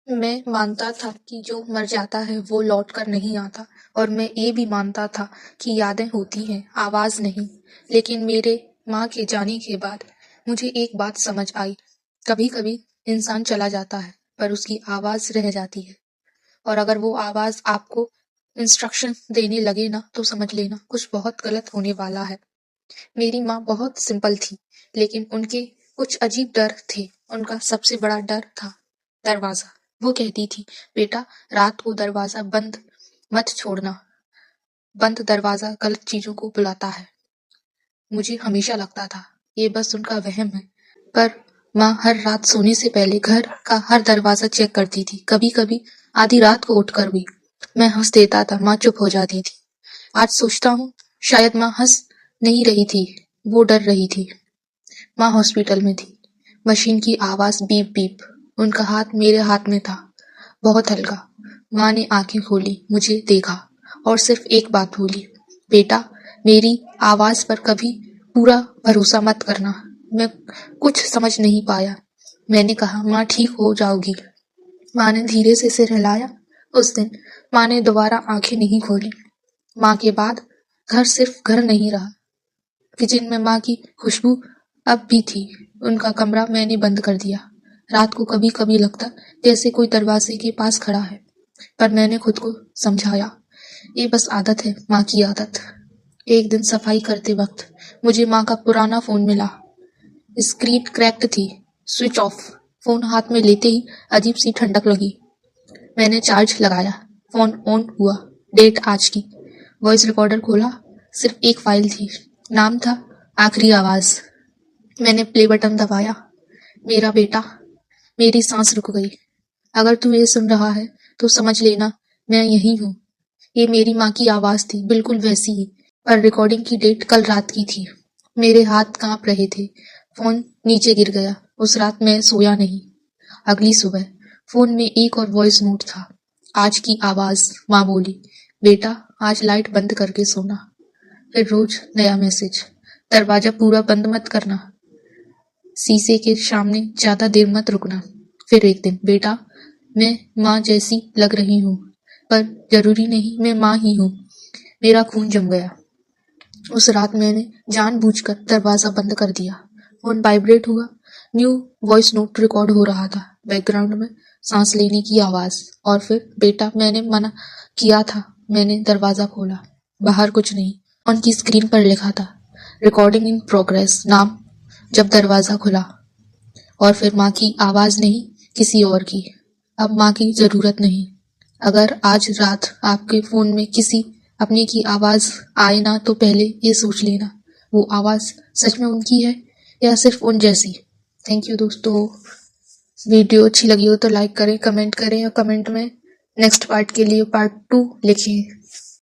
मैं मानता था कि जो मर जाता है वो लौट कर नहीं आता, और मैं ये भी मानता था कि यादें होती हैं, आवाज नहीं। लेकिन मेरे माँ के जाने के बाद मुझे एक बात समझ आई। कभी कभी इंसान चला जाता है पर उसकी आवाज रह जाती है, और अगर वो आवाज आपको इंस्ट्रक्शन देने लगे ना, तो समझ लेना कुछ बहुत गलत होने वाला है। मेरी माँ बहुत सिंपल थी, लेकिन उनके कुछ अजीब डर थे। उनका सबसे बड़ा डर था दरवाजा। वो कहती थी, बेटा, रात को दरवाजा बंद मत छोड़ना। बंद दरवाजा गलत चीजों को बुलाता है। मुझे हमेशा लगता था ये बस उनका वहम है, पर माँ हर रात सोने से पहले घर का हर दरवाजा चेक करती थी। कभी कभी आधी रात को उठकर भी। मैं हंस देता था, माँ चुप हो जाती थी। आज सोचता हूँ, शायद माँ हंस नहीं रही थी, वो डर रही थी। माँ हॉस्पिटल में थी। मशीन की आवाज बीप बीप। उनका हाथ मेरे हाथ में था, बहुत हल्का। माँ ने आंखें खोली, मुझे देखा और सिर्फ एक बात बोली, बेटा, मेरी आवाज पर कभी पूरा भरोसा मत करना। मैं कुछ समझ नहीं पाया। मैंने कहा, माँ ठीक हो जाओगी। माँ ने धीरे से सिर हिलाया। उस दिन माँ ने दोबारा आंखें नहीं खोली। माँ के बाद घर सिर्फ घर नहीं रहा। किचन में माँ की खुशबू अब भी थी। उनका कमरा मैंने बंद कर दिया। रात को कभी कभी लगता जैसे कोई दरवाजे के पास खड़ा है, पर मैंने खुद को समझाया, ये बस आदत है, माँ की आदत। एक दिन सफाई करते वक्त मुझे माँ का पुराना फोन मिला। स्क्रीन क्रैक्ड थी, स्विच ऑफ। फोन हाथ में लेते ही अजीब सी ठंडक लगी। मैंने चार्ज लगाया, फोन ऑन हुआ। डेट आज की। वॉइस रिकॉर्डर खोला, सिर्फ एक फाइल थी। नाम था आखिरी आवाज। मैंने प्ले बटन दबाया। मेरा बेटा। मेरी सांस रुक गई। अगर तू ये सुन रहा है तो समझ लेना, मैं यही हूँ। ये मेरी माँ की आवाज थी, बिल्कुल वैसी ही, पर रिकॉर्डिंग की डेट कल रात की थी। मेरे हाथ कांप रहे थे। फोन नीचे गिर गया। उस रात मैं सोया नहीं। अगली सुबह फोन में एक और वॉइस नोट था। आज की आवाज। माँ बोली, बेटा, आज लाइट बंद करके सोना। फिर रोज नया मैसेज, दरवाजा पूरा बंद मत करना, शीशे के सामने ज्यादा देर मत रुकना। फिर एक दिन, बेटा, मैं माँ जैसी लग रही हूँ, पर जरूरी नहीं मैं माँ ही हूँ। मेरा खून जम गया। उस रात मैंने जानबूझकर दरवाजा बंद कर दिया। फोन वाइब्रेट हुआ। न्यू वॉइस नोट रिकॉर्ड हो रहा था। बैकग्राउंड में सांस लेने की आवाज। और फिर, बेटा, मैंने मना किया था। मैंने दरवाजा खोला। बाहर कुछ नहीं। फोन की स्क्रीन पर लिखा था, रिकॉर्डिंग इन प्रोग्रेस। नाम। जब दरवाजा खुला, और फिर माँ की आवाज नहीं, किसी और की। अब माँ की जरूरत नहीं। अगर आज रात आपके फोन में किसी अपने की आवाज आए ना, तो पहले ये सोच लेना, वो आवाज सच में उनकी है या सिर्फ उन जैसी। थैंक यू दोस्तों। वीडियो अच्छी लगी हो तो लाइक करें, कमेंट करें, और कमेंट में नेक्स्ट पार्ट के लिए पार्ट 2 लिखें।